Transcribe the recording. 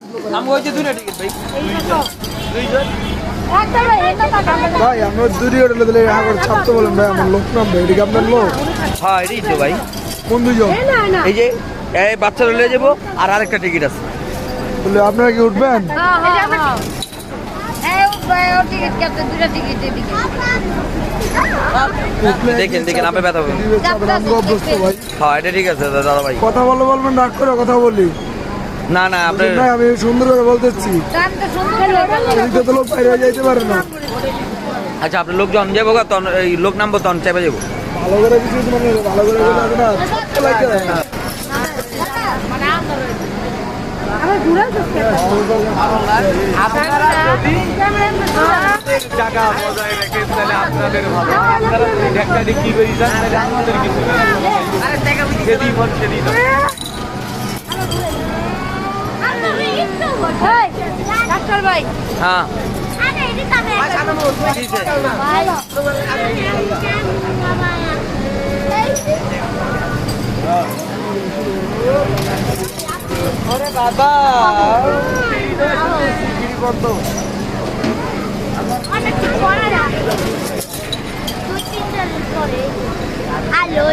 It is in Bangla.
আমি হচ্ছে দুইটা টিকিট ভাই। ভাই আমরা দুই হোটেলে দিলে ছাড়তে বলেন ভাই, আমার লোক নাম ভাই, এটা কি আপনার লোক? হ্যাঁ এটাই তো ভাই। কোন দুজন? এই যে এই বাচ্চারা নিয়ে যাবো আর আরেকটা টিকিট আছে। বলে আপনারা কি উঠবেন? দেখেন দেখেন আপনি ব্যথা পাবেন। আমরা অভ্যস্ত ভাই। হ্যাঁ এটা ঠিক আছে দাদা ভাই। কথা বলবেন, রাগ করে কথা বলি না না আপনি না, আমি সুন্দর করে বলতেছি, এদিকে তো লোক বাইরে যাইতে পারে না। আচ্ছা আপনার লোক যখন যাবো তখন এই লোক নামবো তখন চেপে যাবো। ভালো করে কিছু মানে ভালো করে বলে হবে না, ছাড়তে লাগে না। টাকা বজায় রেখে তাহলে আপনাদের ভালো, আপনারা একটা কি করি যান তাহলে আমাদের কিছু সেদিন সেদিন ডাক্তার ভাই হ্যাঁ বাবা আলো